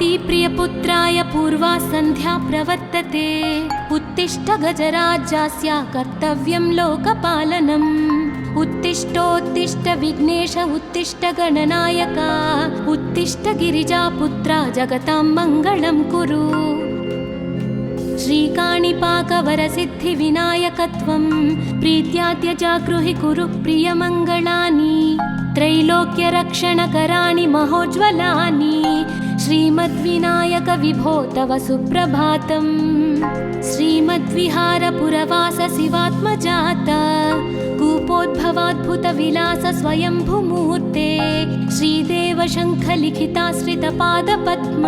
कुन्तीप्रियपुत्राय पूर्वा सन्ध्या प्रवर्तते। उत्तिष्ठ गजराज्यास्य कर्तव्यं लोकपालनम्। उत्तिष्ठोत्तिष्ठ विघ्नेश उत्तिष्ठ गणनायक। उत्तिष्ठ गिरिजापुत्रा जगतां मङ्गलं कुरु। श्रीकाणिपाकवरसिद्धिविनायकत्वं प्रीत्याद्य जागृहि कुरु प्रियमङ्गलानि। त्रैलोक्यरक्षणकराणि महोज्ज्वलानि। श्रीमद्विनायक विभो तव सुप्रभातम्। श्रीमद्विहारपुरवास शिवात्मजात कूपोद्भवाद्भुतविलास स्वयंभुमूर्ते। श्रीदेव शङ्खलिखिताश्रितपादपद्म।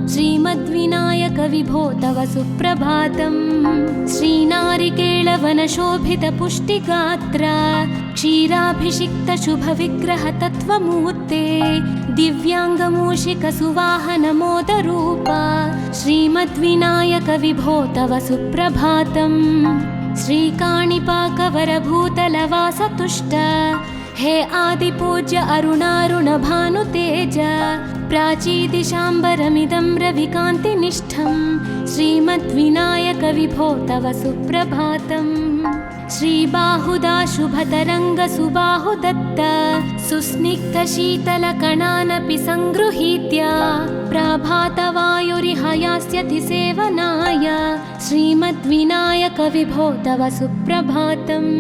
श्रीमद्विनायक विभो तव सुप्रभातम्। श्रीनारिकेळवनशोभितपुष्टिगात्र क्षीराभिषिक्त शुभविग्रह तत्त्वमूर्ते। दिव्याङ्गमूषिकसुवाहनमोदरूप श्रीमद्विनायक विभो तव सुप्रभातम्। श्रीकाणिपाकवरभूतलवासतुष्ट हे आदिपूज्य अरुणारुणभानुतेज। प्राचीदिशाम्बरमिदं रविकान्तिनिष्ठं श्रीमद्विनायक विभो तव सुप्रभातम्। श्रीबाहुदा शुभतरङ्गसुबाहुदत्त सुस्निग्धशीतलकणानपि सङ्गृहीत्य प्रभातवायुरिहयास्यति सेवनाय श्रीमद्विनायक विभो तव सुप्रभातम्।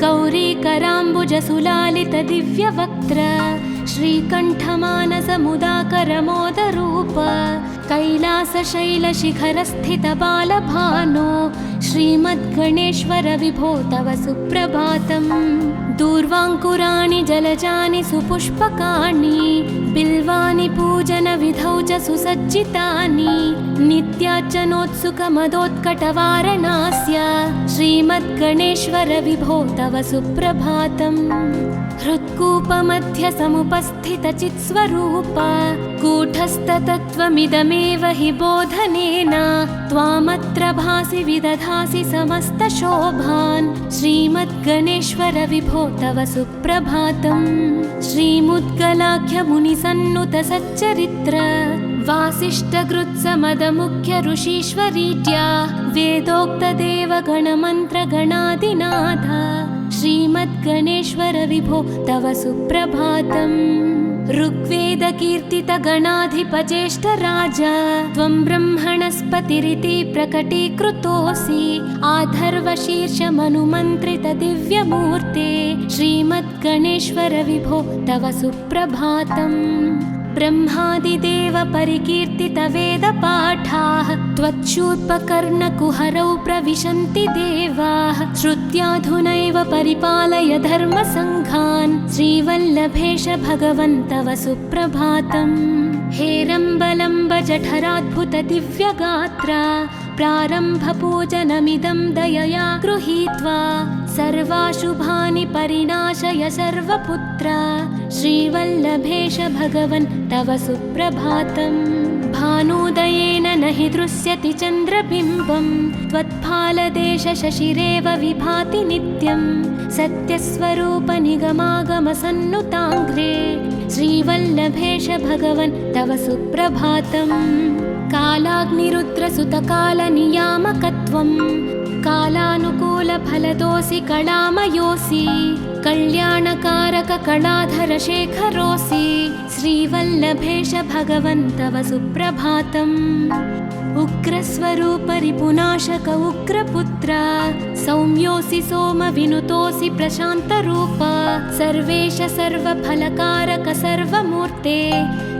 गौरीकराम्बुजसुलालितदिव्यवक्त्र श्रीकण्ठमानसमुदाकरमोदरूप कैलासशैलशिखरस्थितबालभानो श्रीमद्गणेश्वर विभो तव सुप्रभातम्। दूर्वाङ्कुराणि जलजानि सुपुष्पकाणि बिल्वानि पूजनविधौ च सुसज्जितानि। नित्यार्चनोत्सुकमदोत्कटवारणास्य श्रीमद्गणेश्वर विभो तव सुप्रभातम्। हृत्कूपमध्य समुपस्थितचित्स्वरूप कूटस्थतत्त्वमिदमेव हि बोधनेन त्वामत्र भासि विदधासि समस्तशोभान् श्रीमद्गणेश्वर विभो तव सुप्रभातम्। श्रीमुद्गलाख्यमुनिसन्नुत सच्चरित्र वासिष्ठकृत्समदमुख्य ऋषीश्वरीज्या वेदोक्तदेवगणमन्त्रगणादिनाथ श्रीमद्गणेश्वर विभो तव सुप्रभातम्। ऋग्वेदकीर्तितगणाधिपज्येष्ठराज त्वं ब्रह्मणस्पतिरिति प्रकटीकृतोऽसि। आधर्वशीर्षमनुमन्त्रितदिव्यमूर्ते श्रीमद्गणेश्वर विभो तव सुप्रभातम्। ब्रह्मादिदेव परिकीर्तितवेदपाठाः त्वच्छूर्पकर्णकुहरौ प्रविशन्ति देवाः। श्रुत्याधुनैव परिपालय धर्मसङ्घान् श्रीवल्लभेश भगवन् तव सुप्रभातम्। हेरम्बलम्ब जठराद्भुत दिव्यगात्र प्रारम्भपूजनमिदं दयया गृहीत्वा सर्वाशुभानि परिणाशय सर्वपुत्र श्रीवल्लभेश भगवन् तव सुप्रभातम्। भानुदयेन न हि दृश्यति चन्द्रबिम्बं त्वत्फालदेश शशिरेव विभाति नित्यं। सत्यस्वरूप निगमागमसन्नुताङ्घ्रे श्रीवल्लभेश भगवन् तव सुप्रभातम्। कालाग्निरुद्रसुतकालनियामकत्वं कालानुकूलफलदोऽसि कलामयोऽसि। कल्याणकारक कलाधरशेखरोऽसि श्रीवल्लभेश भगवन् तव सुप्रभातम्। उग्रस्वरूप रिपुनाशक उग्रपुत्र सौम्योऽसि सोमविनुतोऽसि प्रशान्तरूप। सर्वेश सर्वफलकारक सर्वमूर्ते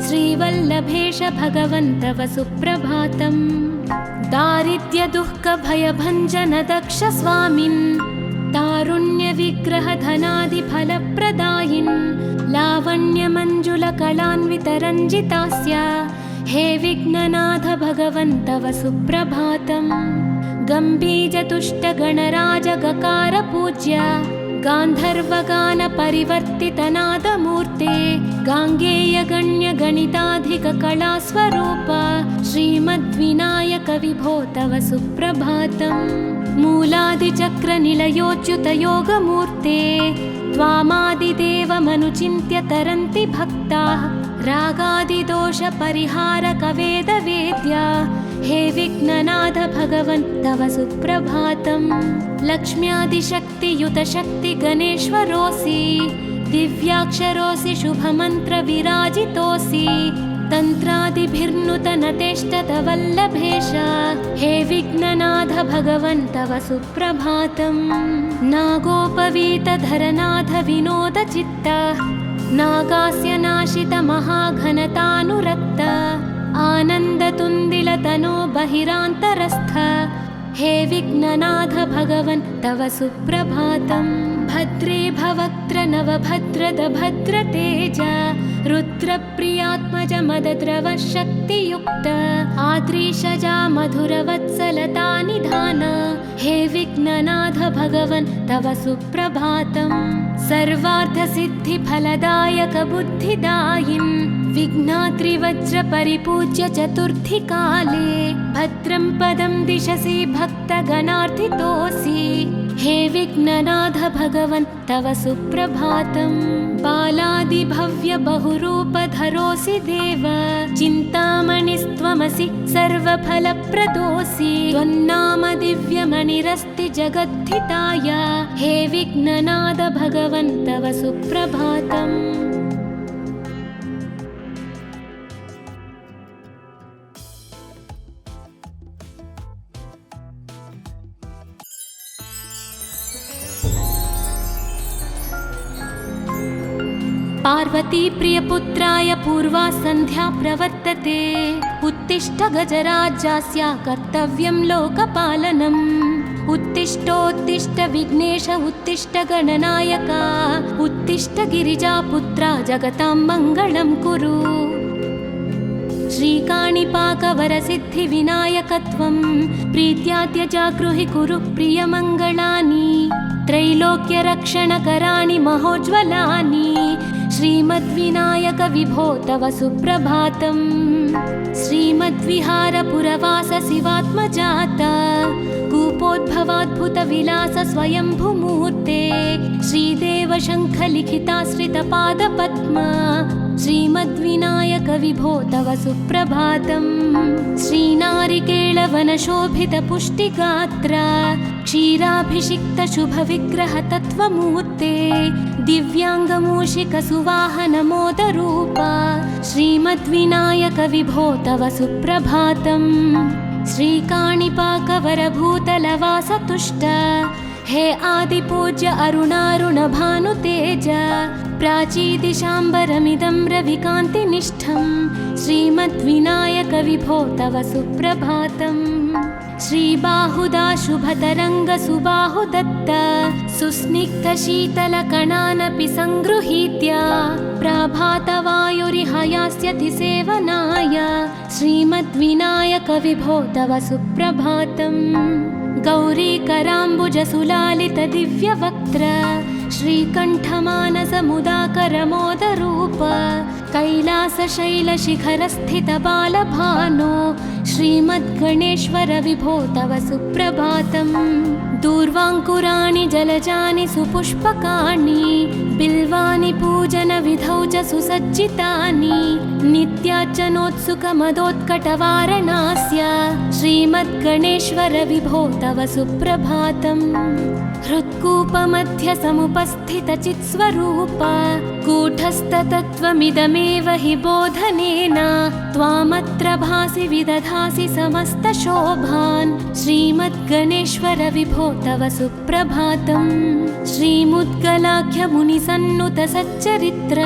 श्रीवल्लभेश भगवन् तव सुप्रभातम्। दारिद्र्यदुःखभयभञ्जन दक्ष स्वामिन् तारुण्यविग्रहधनादिफलप्रदायिन् लावण्यमञ्जुलकलान्वितरञ्जितास्य हे विघ्ननाथ भगवन् तव सुप्रभातम्। गम्भीजतुष्टगणराजगकार गान्धर्वगानपरिवर्तितनादमूर्ते गाङ्गेयगण्यगणिताधिककलास्वरूप श्रीमद्विनायक विभो तव सुप्रभातम्। मूलादिचक्रनिलयोच्युतयोगमूर्ते त्वामादिदेवमनुचिन्त्य तरन्ति भक्ताः रागादिदोषपरिहारकवेदवेद्या हे विघ्ननाथ भगवन् तव सुप्रभातम्। लक्ष्म्यादिशक्तियुतशक्ति गणेश्वरोऽसि, दिव्याक्षरोऽसि शुभमन्त्रविराजितोऽसि, तन्त्रादिभिर्नुतनतेष्टतवल्लभेश हे विघ्ननाथ भगवन् तव सुप्रभातम्। नागोपवीतधरनाथ विनोदचित्त, नागास्य नाशित महाघनतानुरक्त, आनन्दतुन्दिलतनो बहिरान्तरस्थ हे विघ्ननाथ भगवन् तव सुप्रभातम्। भद्रे भवक्त्र नवभद्रद भद्रतेज, रुद्रप्रियात्मज मदद्रव शक्तियुक्त, आद्रीशजा मधुरवत्सलता निधान हे विघ्ननाथ भगवन् तव सुप्रभातम्। सर्वार्थसिद्धिफलदायक बुद्धिदायिन्, विघ्नाद्रिवज्रपरिपूज्य चतुर्थी काले, भद्रं पदं दिशसि भक्तगणार्थितोऽसि हे विघ्ननाथ भगवन् तव सुप्रभातम्। बालादिभव्य बहुरूपधरोऽसि देव, चिन्तामणिस्त्वमसि सर्वफलप्रदोऽसि, त्वन्नाम दिव्यमणिरस्ति जगद्धिताय हे विघ्ननाथ भगवन् तव सुप्रभातम्। पार्वती प्रियपुत्राय पूर्वा सन्ध्या प्रवर्तते, उत्तिष्ठ गजराज्यास्य कर्तव्यं लोकपालनम्। उत्तिष्ठोत्तिष्ठ विघ्नेश उत्तिष्ठ गणनायक, उत्तिष्ठ गिरिजापुत्रा जगतां मङ्गलं कुरु। श्रीकाणिपाकवरसिद्धिविनायकत्वं प्रीत्याद्य जागृहि कुरु प्रियमङ्गलानि, त्रैलोक्यरक्षणकराणि महोज्ज्वलानि श्रीमद्विनायक विभो तव सुप्रभातम्। श्रीमद्विहारपुरवास शिवात्मजाता, कूपोद्भवाद्भुतविलास स्वयंभुमूर्ते, श्रीदेव शङ्खलिखिताश्रितपादपद्मा श्रीमद्विनायक विभो तव सुप्रभातम्। श्रीनारिकेळवनशोभितपुष्टिगात्र, क्षीराभिषिक्त शुभविग्रह तत्त्वमूर्ते, दिव्याङ्गमूषिकसुवाहनमोदरूपा श्रीमद्विनायक विभो तव सुप्रभातम्। श्रीकाणिपाकवरभूतलवासतुष्ट हे आदिपूज्य अरुणारुणभानुतेज, प्राचीदिशाम्बरमिदं रविकान्तिनिष्ठं श्रीमद्विनायक विभो तव सुप्रभातम्। श्रीबाहुदा शुभतरङ्गसुबाहुदत्त, सुस्निग्धशीतलकणानपि सङ्गृहीत्य, प्राभातवायुरिह यास्यति सेवनाय श्रीमद्विनायक विभो तव सुप्रभातम्। गौरीकराम्बुजसुलालित दिव्यवक्त्र, श्रीकण्ठमानसमुदाकरमोदरूप, कैलासशैलशिखरस्थित बालभानो श्रीमद्गणेश्वर विभो तव सुप्रभातम्। दूर्वाङ्कुराणि जलजानि सुपुष्पकाणि, बिल्वानि पूजनविधौ च सुसज्जितानि, नित्यार्चनोत्सुकमदोत्कटवारणास्य श्रीमद्गणेश्वर विभो तव सुप्रभातम्। हृत्कूपमध्य समुपस्थितचित्स्वरूप, कूटस्थतत्त्वमिदमेव हि बोधनेन, त्वामत्र भासि विदधासि समस्तशोभान् श्रीमद्गणेश्वर विभो तव सुप्रभातम्। श्रीमुद्गलाख्यमुनिसन्नुत सच्चरित्र,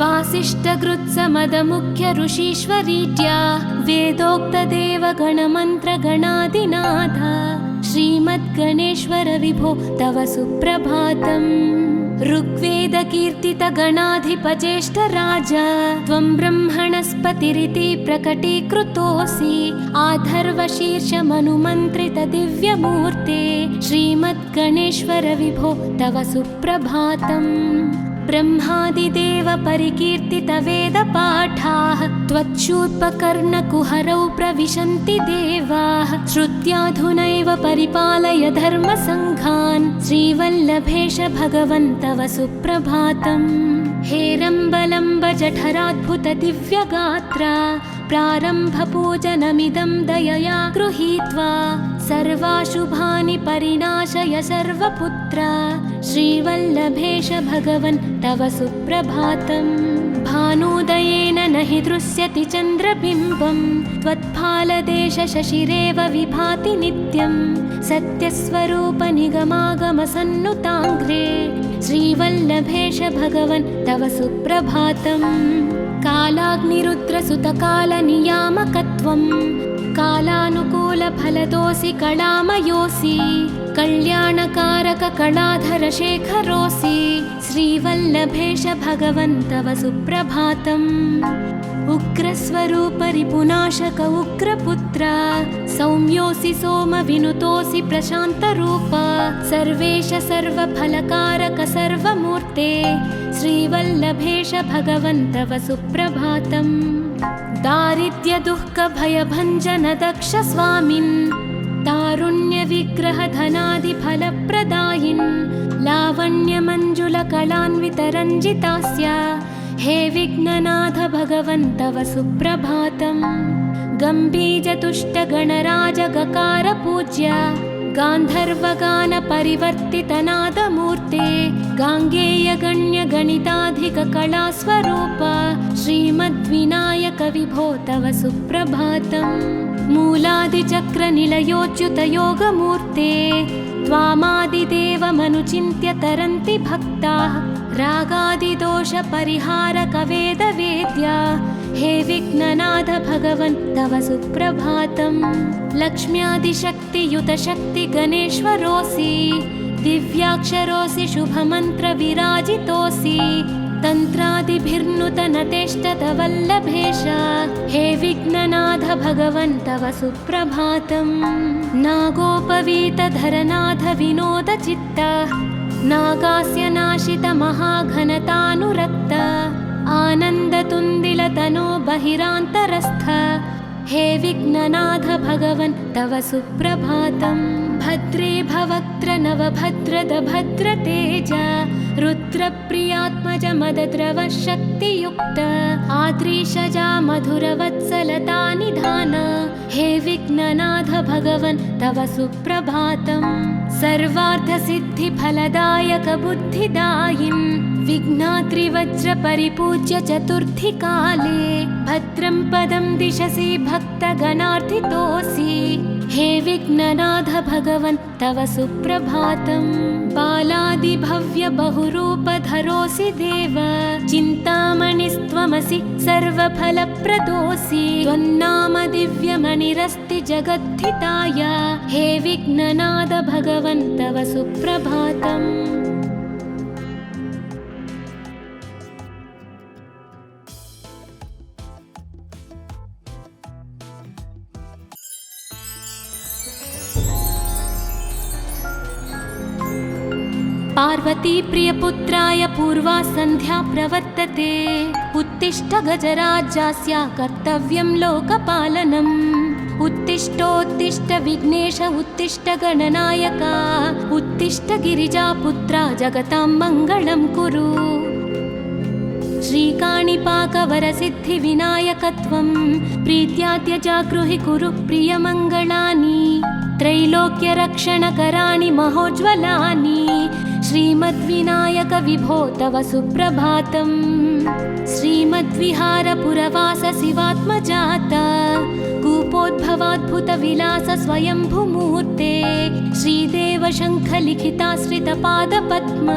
वासिष्ठकृत्समदमुख्य ऋषीश्वरीट्या, वेदोक्तदेवगणमन्त्रगणादिनाथ श्रीमद्गणेश्वर विभो तव सुप्रभातम्। ऋग्वेदकीर्तितगणाधिपज्येष्ठराज, त्वं ब्रह्मणस्पतिरिति प्रकटीकृतोऽसि, आधर्वशीर्षमनुमन्त्रित दिव्यमूर्ते श्रीमद्गणेश्वर विभो तव सुप्रभातम्। ब्रह्मादिदेव परिकीर्तितवेदपाठाः त्वच्छूर्पकर्णकुहरौ प्रविशन्ति देवाः श्रुत्याधुनैव परिपालय धर्मसङ्घान् श्रीवल्लभेश भगवन् तव सुप्रभातम्। हेरम्बलम्ब जठराद्भुत दिव्यगात्रा प्रारम्भपूजनमिदं दयया गृहीत्वा सर्वाशुभानि परिणाशय सर्वपुत्रा श्रीवल्लभेश भगवन् तव सुप्रभातम्। भानुदयेन न हि दृश्यति चन्द्रबिम्बं त्वत्फालदेश शशिरेव विभाति नित्यं सत्यस्वरूप निगमागमसन्नुताङ्घ्रे श्रीवल्लभेश भगवन् तव सुप्रभातम्। कालाग्निरुद्रसुतकालनियामकत्वं कालानुकूलफलदोऽसि कलामयोऽसि कल्याणकारक कलाधरशेखरोऽसि श्रीवल्लभेश भगवन् तव सुप्रभातम्। उग्रस्वरूप रिपुनाशक उग्रपुत्र सौम्योऽसि सोमविनुतोऽसि प्रशान्तरूप सर्वेश सर्वफलकारक सर्वमूर्ते श्रीवल्लभेश भगवन् तव सुप्रभातम्। दारिद्र्यदुःखभयभञ्जन दक्ष स्वामिन् तारुण्यविग्रहधनादिफलप्रदायिन् लावण्यमञ्जुलकलान्वितरञ्जितास्य हे विघ्ननाथ भगवन् तव सुप्रभातम्। गम्भीजतुष्टगणराजगकार पूज्य गान्धर्वगानपरिवर्तितनादमूर्ते गाङ्गेयगण्यगणिताधिककलास्वरूप श्रीमद्विनायक विभो तव सुप्रभातम्। मूलादिचक्रनिलयोच्युतयोगमूर्ते त्वामादिदेवमनुचिन्त्य तरन्ति भक्ताः रागादिदोषपरिहारक वेदवेद्या हे विघ्ननाथ भगवन् तव सुप्रभातम्। लक्ष्म्यादिशक्तियुतशक्ति गणेश्वरोऽसि दिव्याक्षरोऽसि शुभमन्त्रविराजितोऽसि तन्त्रादिभिर्नुतनतेष्टतवल्लभेश हे विघ्ननाथ भगवन् तव सुप्रभातम्। नागोपवीतधरनाथ विनोदचित्त नागास्य नाशित महाघनतानुरक्त आनन्दतुन्दिलतनो बहिरान्तरस्थ हे विघ्ननाथ भगवन् तव सुप्रभातम्। भद्रे भवक्त्र नवभद्रद भद्रतेज रुद्रप्रियात्मज मदद्रव शक्तियुक्त आद्रीशजा मधुरवत्सलता निधान हे विघ्ननाथ भगवन् तव सुप्रभातम्। सर्वार्थसिद्धिफलदायक बुद्धिदायिन् विघ्नात्रिवज्रपरिपूज्य चतुर्थी काले भद्रं पदं दिशसि भक्तगणार्थितोऽसि हे विघ्ननाथ भगवन् तव सुप्रभातम्। बालादिभव्य बहुरूपधरोऽसि देव चिन्तामणिस्त्वमसि सर्वफलप्रदोऽसि त्वन्नाम दिव्यमणिरस्ति जगद्धिताय हे विघ्ननाथ भगवन् तव सुप्रभातम्। पार्वती प्रियपुत्राय पूर्वा सन्ध्या प्रवर्तते उत्तिष्ठ गजराज्यस्य कर्तव्यं लोकपालनम्। उत्तिष्ठोत्तिष्ठ विघ्नेश उत्तिष्ठ गणनायक उत्तिष्ठ गिरिजापुत्रा जगतां मङ्गलं कुरु। श्रीकाणिपाकवरसिद्धिविनायकत्वं प्रीत्याद्य जागृहि कुरु प्रियमङ्गलानि त्रैलोक्यरक्षणकराणि महोज्ज्वलानि श्रीमद्विनायक विभो तव सुप्रभातम्। श्रीमद्विहारपुरवास शिवात्मजात कूपोद्भवाद्भुतविलास स्वयंभुमूर्ते श्रीदेव शङ्खलिखिताश्रितपादपद्म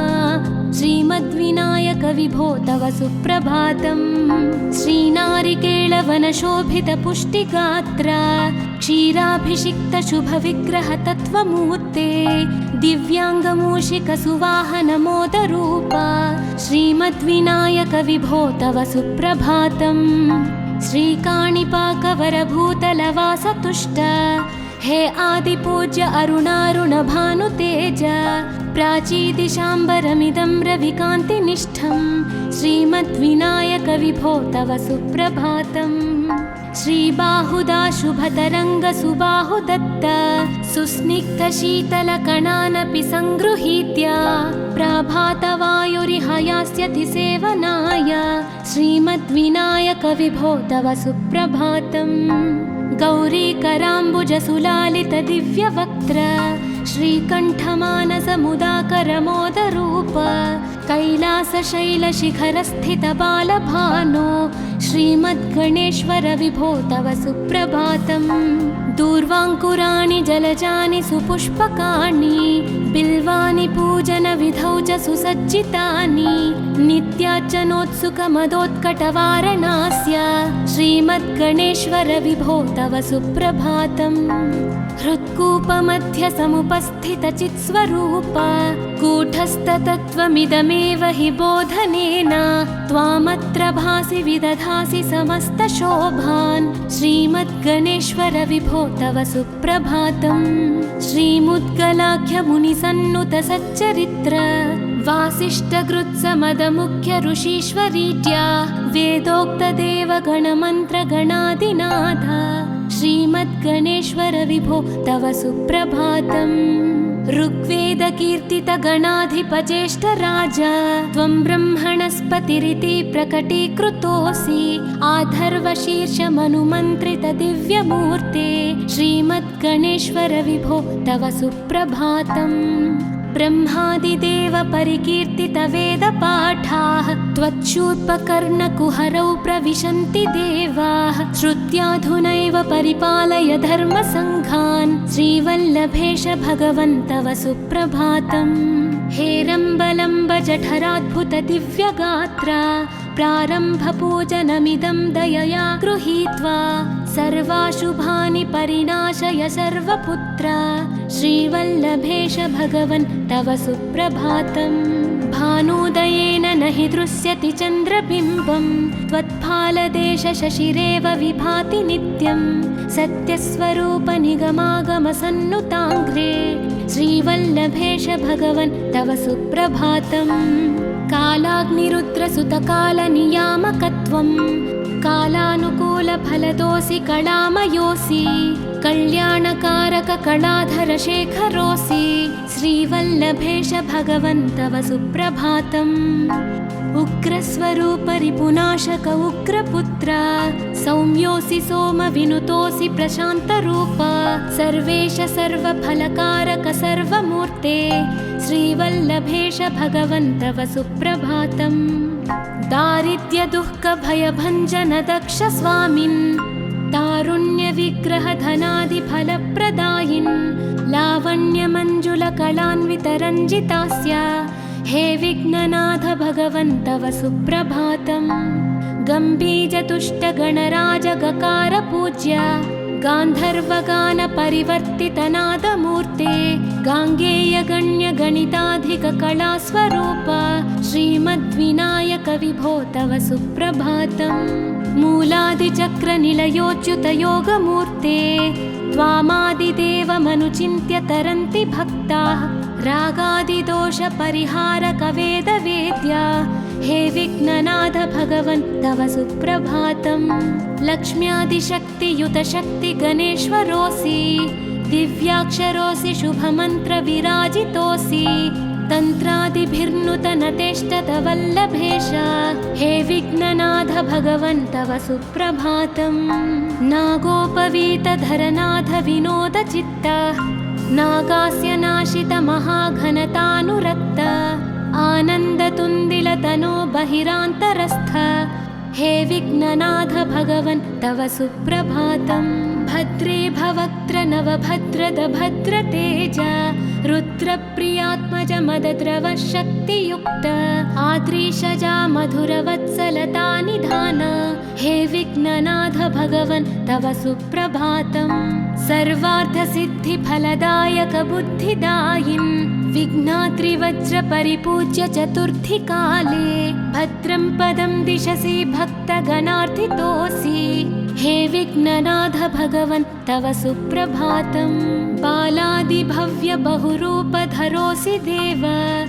श्रीमद्विनायक विभो तव सुप्रभातम्। श्रीनारिकेळवनशोभितपुष्टिगात्र क्षीराभिषिक्तशुभविग्रह तत्त्वमूर्ते दिव्याङ्गमूषिकसुवाहनमोदरूप श्रीमद्विनायक विभो तव सुप्रभातम्। श्रीकाणिपाकवरभूतलवासतुष्ट हे आदिपूज्य अरुणारुण भानुतेज प्राचीदिशाम्बरमिदं रविकान्तिनिष्ठं श्रीमद्विनायक विभो तव सुप्रभातम्। श्रीबाहुदा शुभतरङ्ग सुबाहुदत्त सुस्निग्धशीतलकणानपि सङ्गृहीत्य प्रभातवायुरिह यास्यति सेवनाय श्रीमद्विनायक विभो तव सुप्रभातम्। गौरीकराम्बुजसुलालित दिव्यवक्त्र श्रीकण्ठमानसमुदाकरमोदरूप कैलासशैलशिखरस्थित बालभानो श्रीमद्गणेश्वर विभो तव सुप्रभातम्। दूर्वाङ्कुराणि जलजानि सुपुष्पकाणि बिल्वानि पूजनविधौ च सुसज्जितानि नित्यार्चनोत्सुकमदोत्कटवारणास्य श्रीमद्गणेश्वर विभो तव सुप्रभातम्। हृत्कूपमध्य समुपस्थितचित्स्वरूप कूटस्थतत्त्वमिदमेव हि बोधनेन त्वामत्र भासि विदधासि समस्तशोभान् श्रीमद्गणेश्वर विभो तव सुप्रभातम्। श्रीमुद्गलाख्यमुनिसन्नुत सच्चरित्र वासिष्ठकृत्समदमुख्य ऋषीश्वरीड्या वेदोक्तदेवगणमन्त्रगणादिनाथ श्रीमद्गणेश्वर विभो तव सुप्रभातम्। ऋग्वेदकीर्तितगणाधिपज्येष्ठराज त्वं ब्रह्मणस्पतिरिति प्रकटीकृतोऽसि आधर्वशीर्षमनुमन्त्रित दिव्यमूर्ते श्रीमद्गणेश्वर विभो तव सुप्रभातम्। ब्रह्मादिदेव परिकीर्तित वेदपाठाः त्वच्छूर्पकर्णकुहरौ प्रविशन्ति देवाः श्रुत्याधुनैव परिपालय धर्मसङ्घान् श्रीवल्लभेश भगवन् तव सुप्रभातम्। हेरम्बलम्ब जठराद्भुत दिव्यगात्रा प्रारम्भपूजनमिदं दयया गृहीत्वा सर्वाशुभानि परिनाशय सर्वपुत्र श्रीवल्लभेश भगवन् तव सुप्रभातम्। भानुदयेन न हि दृश्यति चन्द्रबिम्बं त्वत्फालदेश शशिरेव विभाति नित्यं सत्यस्वरूप निगमागमसन्नुताङ्घ्रे श्रीवल्लभेश भगवन् तव सुप्रभातम्। कालाग्निरुद्रसुतकालनियामकत्वं कालानुकूलफलदोऽसि कलामयोऽसि कल्याणकारक कलाधर शेखरोऽसि श्रीवल्लभेश भगवन् तव सुप्रभातम्। उग्रस्वरूप रिपुनाशक उग्रपुत्र सौम्योऽसि सोमविनुतोऽसि प्रशान्तरूप सर्वेश सर्वफलकारक सर्वमूर्ते श्रीवल्लभेश भगवन् तव सुप्रभातम्। दारिद्र्य दुःख भयभञ्जन दक्ष स्वामिन् तारुण्य विग्रह धनादि फलप्रदायिन् लावण्य मंजुल कलान्वित रञ्जितास्य हे विघ्ननाथ भगवन् तव सुप्रभातम्। गम्भीर तुष्ट गणराज गकार पूज्य गान्धर्वगान परिवर्तित नादमूर्ते गाङ्गेय गण्य गणिताधिक कलास्वरूप श्रीमद्विनायक विभो तव सुप्रभातम्। मूलादिचक्र निलयोच्युत योगमूर्ते त्वामादिदेवमनुचिन्त्य तरन्ति भक्ताः रागादिदोष परिहारक वेदवेद्या हे विघ्ननाथ भगवन् तव सुप्रभातम्। लक्ष्म्यादिशक्तियुत शक्ति गणेश्वरोऽसि दिव्याक्षरोऽसि शुभमन्त्र विराजितोऽसि तन्त्रादिभिर्नुत नतेष्टत वल्लभेश हे विघ्ननाथ भगवन् तव सुप्रभातम्। नागोपवीत धरनाथ विनोद चित्त नागास्य नाशित महाघनतानुरक्त आनन्दतुन्दिल तनो बहिरान्तरस्थ हे विघ्ननाथ भगवन् तव सुप्रभातम्। भद्रे भवक्त्र नवभद्रद भद्रतेज रुद्रप्रियात्मज मदद्रव शक्तियुक्त आद्रीशजा मधुरवत्सलता निधान हे विघ्ननाथ भगवन् तव सुप्रभातम्। सर्वार्थसिद्धिफलदायक बुद्धिदायिन् विघ्नात्रिवज्र परिपूज्य चतुर्थी काले भद्रं पदं दिशसि भक्तगणार्थितोऽसि हे विघ्ननाथ भगवन् तव सुप्रभातम्। बालादिभव्य बहुरूपधरोऽसि देव,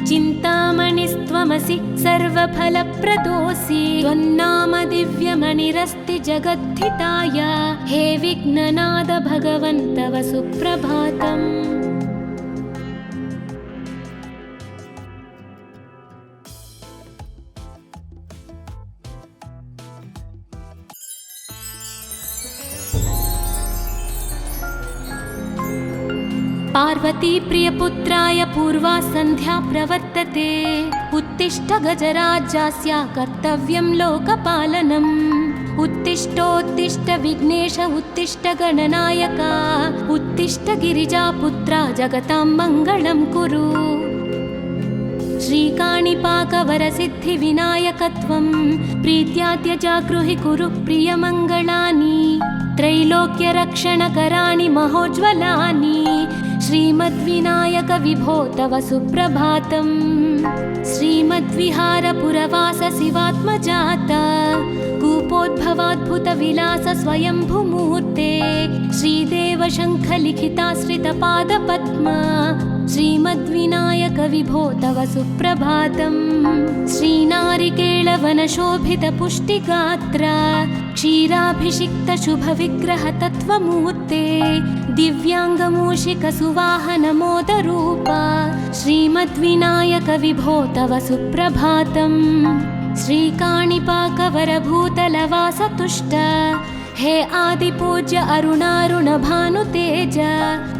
चिन्तामणिस्त्वमसि सर्वफलप्रदोऽसि। त्वन्नाम दिव्यमणिरस्ति जगद्धिताय, हे विघ्ननाथ भगवन् तव सुप्रभातम्। पार्वती प्रियपुत्राय पूर्वा सन्ध्या प्रवर्तते। उत्तिष्ठ गजराज्यास्य कर्तव्यं लोकपालनम्। उत्तिष्ठोत्तिष्ठ विघ्नेश उत्तिष्ठ गणनायक, उत्तिष्ठ गिरिजापुत्रा जगतां मङ्गलं कुरु। श्रीकाणिपाकवरसिद्धिविनायकत्वं प्रीत्याद्य जागृहि कुरु प्रियमङ्गलानि। त्रैलोक्यरक्षणकराणि महोज्ज्वलानि, श्रीमद्विनायक विभो तव सुप्रभातम्। श्रीमद्विहारपुरवास शिवात्मजात, कूपोद्भवाद्भुतविलास स्वयंभूमूर्ते। श्रीदेव शङ्खलिखिताश्रितपादपद्मा, श्रीमद्विनायक विभो तव सुप्रभातम्। श्रीनारिकेळवनशोभितपुष्टिगात्र, क्षीराभिषिक्त शुभविग्रह तत्त्वमूर्ते। दिव्याङ्गमूषिकसुवाहनमोदरूप, श्रीमद्विनायक विभो तव सुप्रभातम्। श्रीकाणिपाकवरभूतलवासतुष्ट, हे आदिपूज्य अरुणारुणभानुतेज।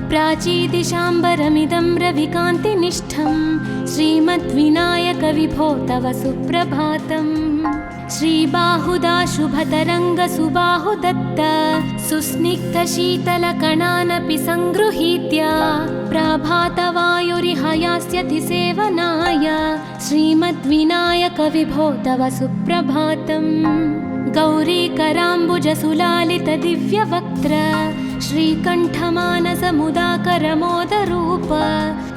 प्राचीदिशाम्बरमिदं रविकान्तिनिष्ठं, श्रीमद्विनायक विभो तव सुप्रभातम्। श्रीबाहुदा शुभतरङ्गसुबाहुदत्त, सुस्निग्धशीतलकणानपि सङ्गृहीत्य। प्रभातवायुरिहयास्यति सेवनाय, श्रीमद्विनायक विभो तव सुप्रभातम्। गौरीकराम्बुजसुलालितदिव्यवक्त्र, श्रीकण्ठमानसमुदाकरमोदरूप।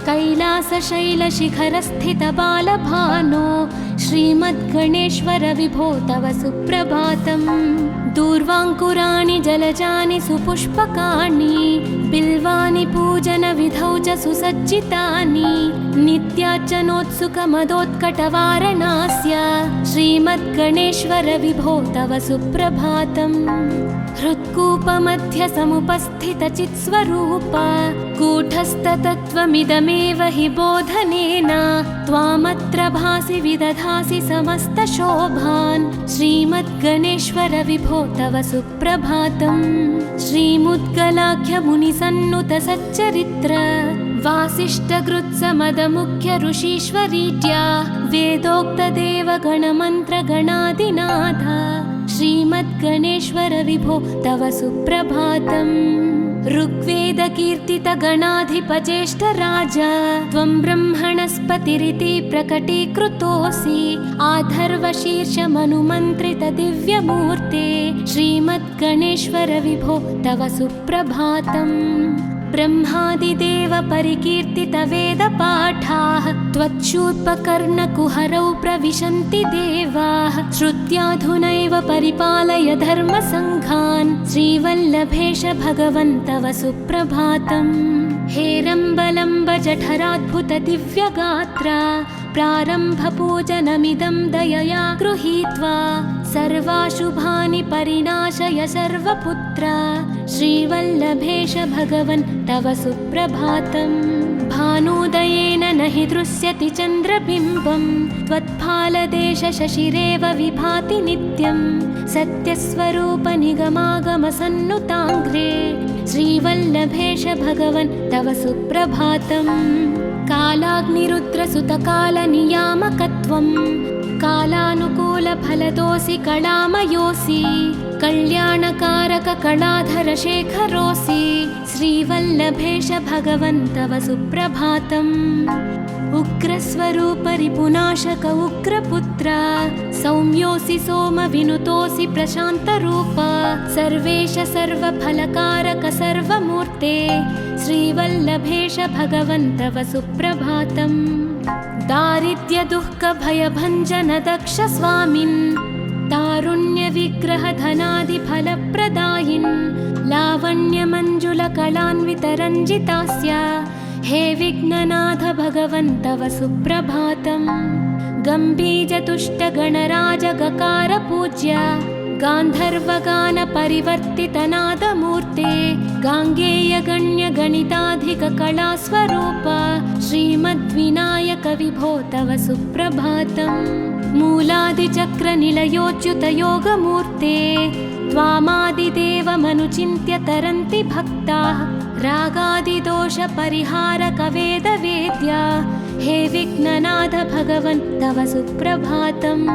कैलासशैलशिखरस्थितबालभानो, श्रीमद्गणेश्वर विभो तव सुप्रभातम्। दूर्वाङ्कुराणि जलजानि सुपुष्पकाणि, बिल्वानि पूजनविधौ च सुसज्जितानि। नित्यार्चनोत्सुकमदोत्कटवारणास्य, श्रीमद्गणेश्वर विभो तव सुप्रभातम्। हृत्कूपमध्यसमुपस्थितचित्स्वरूप, कूटस्थतत्त्वमिदमेव हि बोधनेन। त्वामत्र भासि विदधासि समस्तशोभान्, श्रीमद्गणेश्वर विभो तव सुप्रभातम्। श्रीमुद्गलाख्यमुनिसन्नुतसच्चरित्र, वासिष्ठकृत्समदमुख्य ऋषीश्वरीत्या। वेदोक्तदेवगणमन्त्रगणादिनाथ, श्रीमद्गणेश्वर विभो तव सुप्रभातम्। ऋग्वेदकीर्तितगणाधिपज्येष्ठराज, त्वं ब्रह्मणस्पतिरिति प्रकटीकृतोऽसि। आधर्वशीर्षमनुमन्त्रितदिव्यमूर्ते, श्रीमद्गणेश्वर विभो तव सुप्रभातम्। ब्रह्मादिदेव परिकीर्तितवेदपाठाः, त्वच्छूर्पकर्णकुहरौ प्रविशन्ति देवाः। श्रुत्याधुनैव परिपालय धर्मसङ्घान्, श्रीवल्लभेश भगवन् तव सुप्रभातम्। हेरम्बलम्ब जठराद्भुत दिव्यगात्र, प्रारम्भपूजनमिदं दयया गृहीत्वा। सर्वाशुभानि परिणाशय सर्वपुत्र, श्रीवल्लभेश भगवन् तव सुप्रभातम्। भानुदयेन न हि दृश्यति चन्द्रबिम्बं, त्वत्फालदेश शशिरेव विभाति नित्यं। सत्यस्वरूप निगमागमसन्नुताङ्घ्रे, श्रीवल्लभेश भगवन् तव सुप्रभातम्। कालाग्निरुद्रसुतकालनियामकत्वं, कालानुकूलफलदोऽसि कलामयोऽसि। कल्याणकारक कलाधर शेखरोऽसि, श्रीवल्लभेश भगवन् तव सुप्रभातम्। उग्रस्वरूप रिपुनाशक उग्रपुत्र, सौम्योऽसि सोमविनुतोऽसि प्रशान्तरूप। सर्वेश सर्वफलकारक सर्वमूर्ते, श्रीवल्लभेश भगवन् तव सुप्रभातम्। दारिद्र्यदुःखभयभञ्जन दक्ष स्वामिन्, तारुण्य विग्रहधनादिफलप्रदायिन् लावण्यमञ्जुलकलान्वितरञ्जितास्य हे विघ्ननाथ भगवन् तव सुप्रभातम्। गम्भीजतुष्टगणराजगकार गान्धर्वगानपरिवर्तितनादमूर्ते गाङ्गेयगण्यगणिताधिककलास्वरूप श्रीमद्विनायक विभो तव सुप्रभातम्। मूलादिचक्रनिलयोच्युतयोगमूर्ते त्वामादिदेवमनुचिन्त्य तरन्ति भक्ताः रागादिदोषपरिहारकवेदवेद्या हे विघ्ननाथ भगवन् तव सुप्रभातम्।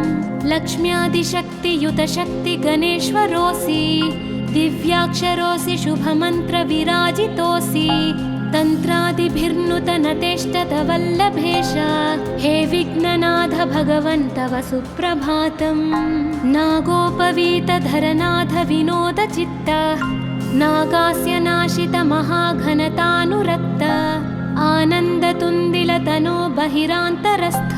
लक्ष्म्यादिशक्तियुतशक्तिगणेश्वरोऽसि दिव्याक्षरोऽसि शुभमन्त्रविराजितोऽसि तन्त्रादिभिर्नुतनतेष्टतवल्लभेश हे विघ्ननाथ भगवन् तव सुप्रभातम्। नागोपवीतधरनाथ विनोदचित्त नागास्य नाशित महाघनतानुरक्त आनन्दतुन्दिलतनो बहिरान्तरस्थ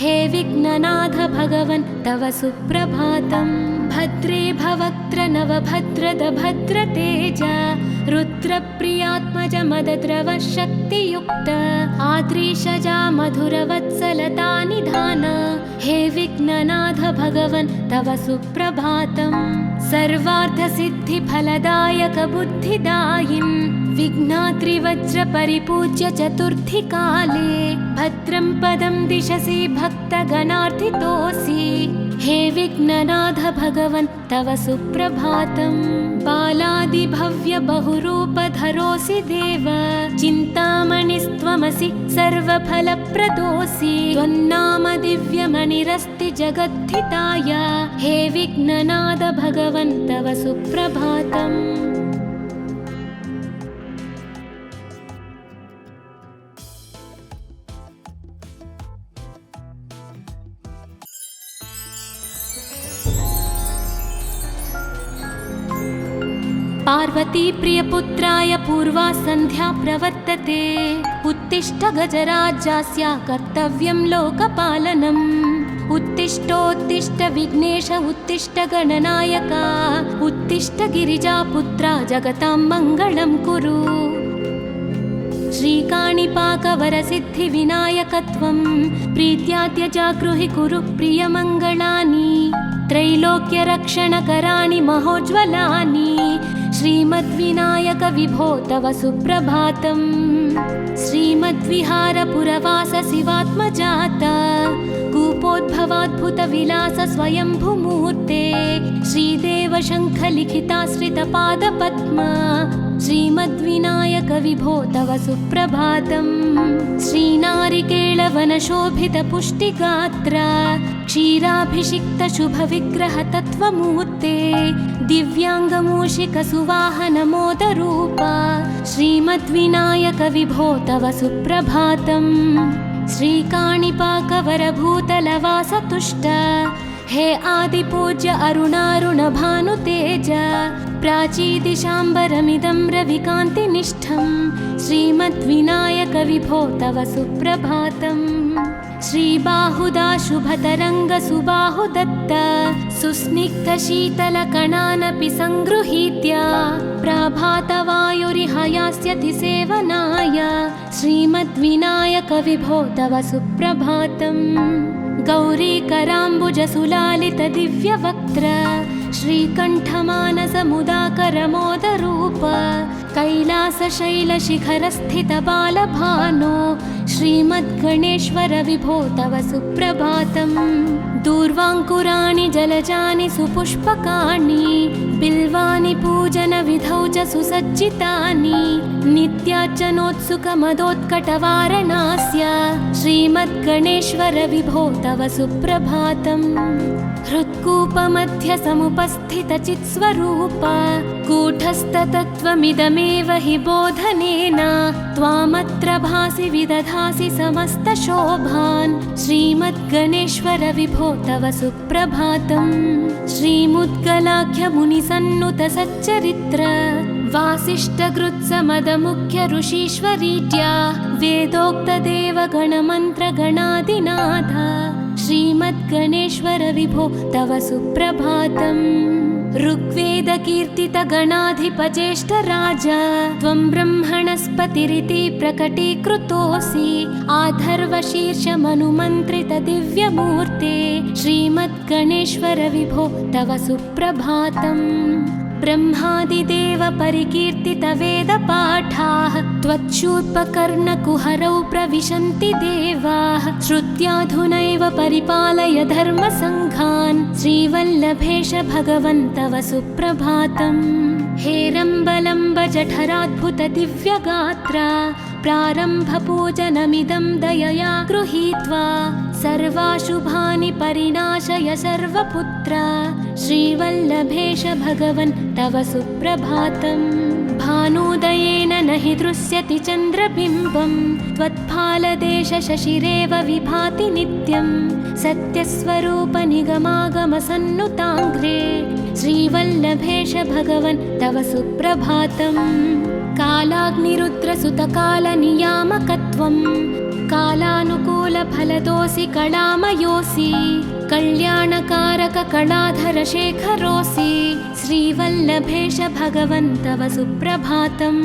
हे विघ्ननाथ भगवन् तव सुप्रभातम्। भद्रे भवक्त्र नवभद्रद भद्रतेज रुद्रप्रियात्मज मदद्रव शक्तियुक्त आद्रीशजा मधुरवत्सलता निधान हे विघ्ननाथ भगवन् तव सुप्रभातम्। सर्वार्थसिद्धिफलदायक बुद्धिदायिन् विघ्नात्रिवज्रपरिपूज्य चतुर्थीकाले भद्रं पदं दिशसि भक्तगणार्थितोऽसि हे विघ्ननाथ भगवन् तव सुप्रभातम्। बालादिभव्य बहुरूपधरोऽसि देव चिन्तामणिस्त्वमसि सर्वफलप्रदोऽसि त्वन्नाम दिव्यमणिरस्ति जगद्धिताय हे विघ्ननाथ भगवन् तव सुप्रभातम्। पार्वती प्रियपुत्राय पूर्वा सन्ध्या प्रवर्तते उत्तिष्ठ गजराज्यास्य कर्तव्यं लोकपालनम्। उत्तिष्ठोत्तिष्ठ विघ्नेश उत्तिष्ठ गणनायक उत्तिष्ठ गिरिजापुत्रा जगतां मङ्गलं कुरु। श्रीकाणिपाकवरसिद्धिविनायकत्वं प्रीत्यात्यजागृहि कुरु प्रियमङ्गलानि त्रैलोक्यरक्षणकराणि महोज्ज्वलानि श्रीमद्विनायक विभो तव सुप्रभातम्। श्रीमद्विहारपुरवास शिवात्मजात कूपोद्भवाद्भुतविलास स्वयंभुमूर्ते श्रीदेव शङ्खलिखिताश्रितपादपद्म श्रीमद्विनायक विभो तव सुप्रभातम्। श्रीनारिकेळवनशोभितपुष्टिगात्र क्षीराभिषिक्तशुभविग्रहतत्त्वमूर्ते दिव्याङ्गमूषिकसुवाहनमोदरूप श्रीमद्विनायक विभो तव सुप्रभातम्। श्रीकाणिपाकवरभूतलवासतुष्ट हे आदिपूज्य अरुणारुणभानुतेज प्राचीदिशाम्बरमिदं रविकान्तिनिष्ठं श्रीमद्विनायक विभो तव सुप्रभातम्। श्रीबाहुदा शुभतरङ्गसुबाहुदत्त सुस्निग्धशीतलकणानपि सङ्गृहीत्य प्राभातवायुरिह यास्यति सेवनाय श्रीमद्विनायक विभो तव सुप्रभातम्। गौरीकराम्बुजसुलालितदिव्यवक्त्र श्रीकण्ठमानसमुदाकरमोदरूप कैलासशैलशिखरस्थितबालभानो श्रीमद्गणेश्वर विभो तव सुप्रभातम्। दूर्वाङ्कुराणि जलजानि सुपुष्पकाणि बिल्वानि पूजनविधौ च सुसज्जितानि नित्यार्चनोत्सुकमदोत्कटवारणास्य श्रीमद्गणेश्वर विभो तव सुप्रभातम्। हृत्कूपमध्यसमुपस्थितचित्स्वरूप कूटस्थतत्त्वमिदमेव हि बोधनेन त्वामत्र भासि विदधासि समस्तशोभान् श्रीमद्गणेश्वर विभो तव सुप्रभातम्। श्रीमुद्गलाख्यमुनिसन्नुतसच्चरित्र वासिष्ठगृत्समदमुख्य ऋषीश्वरीड्या वेदोक्तदेवगणमन्त्रगणादिनाथ श्रीमद्गणेश्वर विभो तव सुप्रभातम् ऋग्वेदकीर्तितगणाधिपज्येष्ठराज त्वं ब्रह्मणस्पतिरिति प्रकटीकृतोऽसि आधर्वशीर्षमनुमन्त्रितदिव्यमूर्ते श्रीमद्गणेश्वर विभो तव सुप्रभातम् ब्रह्मादिदेव परिकीर्तितवेदपाठाः त्वच्छूर्पकर्णकुहरौ प्रविशन्ति देवाः श्रुत्याधुनैव परिपालय धर्मसङ्घान् श्रीवल्लभेश भगवन् तव सुप्रभातम् हेरम्बलम्ब जठराद्भुतदिव्यगात्रा प्रारम्भपूजनमिदं दयया गृहीत्वा सर्वाशुभानि परिनाशय सर्वपुत्र श्रीवल्लभेश भगवन् तव सुप्रभातम् भानुदयेन न हि दृश्यति चन्द्रबिम्बं त्वत्फालदेशशशिरेव विभाति नित्यं सत्यस्वरूपनिगमागमसन्नुताङ्घ्रे श्रीवल्लभेश भगवन् तव सुप्रभातम् कालाग्निरुद्रसुतकालनियामकत्वं कालानुकूलफलदोऽसि कलामयोऽसि कल्याणकारककलाधरशेखरोऽसि श्रीवल्लभेश भगवन् तव सुप्रभातम्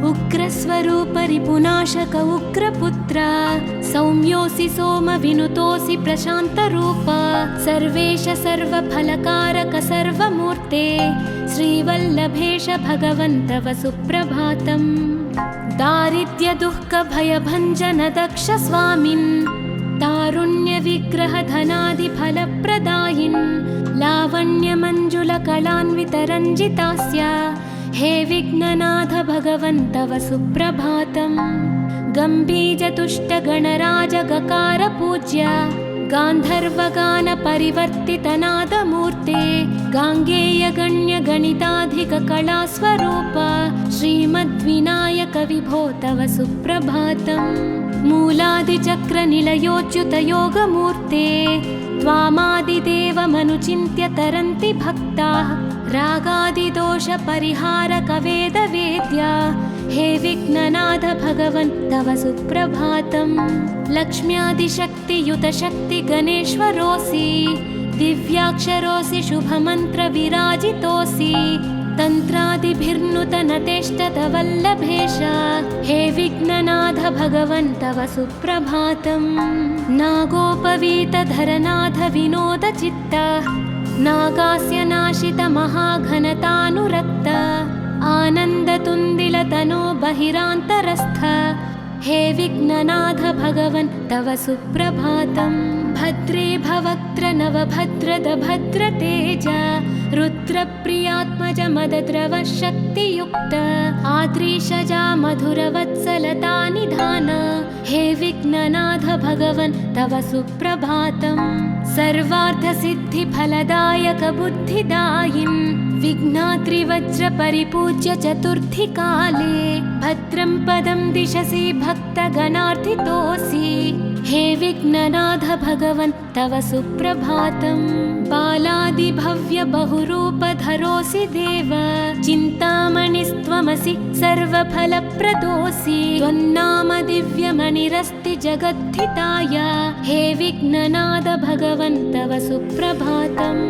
उग्रस्वरूपरिपुनाशक उग्रपुत्र सौम्योऽसि सोमविनुतोऽसि प्रशान्तरूप सर्वेश सर्वफलकारक सर्वमूर्ते श्रीवल्लभेश भगवन् तव सुप्रभातम् दारिद्र्यदुःखभयभञ्जन दक्ष स्वामिन् तारुण्यविग्रहधनादिफलप्रदायिन् लावण्यमञ्जुलकलान्वितरञ्जितास्य हे विघ्ननाथ भगवन् तव सुप्रभातम् गम्भीजतुष्टगणराजगकार पूज्य गान्धर्वगानपरिवर्तितनादमूर्ते गाङ्गेयगण्यगणिताधिककलास्वरूप श्रीमद्विनायक विभो तव सुप्रभातम् मूलादिचक्रनिलयोच्युतयोगमूर्ते त्वामादिदेवमनुचिन्त्य तरन्ति भक्ताः रागादिदोषपरिहारकवेदवेद्या हे विघ्ननाथ भगवन् तव सुप्रभातम् लक्ष्म्यादिशक्तियुतशक्तिगणेश्वरोऽसि दिव्याक्षरोऽसि शुभमन्त्रविराजितोऽसि तन्त्रादिभिर्नुतनतेष्टतवल्लभेश हे विघ्ननाथ भगवन् तव सुप्रभातम् नागोपवीतधरनाथ विनोदचित्त नागास्य नाशित महाघनतानुरक्त आनन्दतुन्दिलतनो बहिरान्तरस्थ हे विघ्ननाथ भगवन् तव सुप्रभातम् भद्रे भवक्त्र नवभद्रद भद्रतेज रुद्रप्रियात्मज मदद्रव शक्तियुक्त आद्रीशजा मधुरवत्सलता निधान हे विघ्ननाथ भगवन् तव सुप्रभातम् सर्वार्थसिद्धिफलदायक बुद्धिदायिन् विघ्नात्रिवज्रपरिपूज्य चतुर्थी काले भद्रं पदं दिशसि भक्तगणार्थितोऽसि हे विघ्ननाथ भगवन् तव सुप्रभातम् बालादिभव्य बहुरूपधरोऽसि देव चिन्तामणिस्त्वमसि सर्वफलप्रदोऽसि त्वन्नाम दिव्यमणिरस्ति जगद्धिताय हे विघ्ननाथ भगवन् तव सुप्रभातम्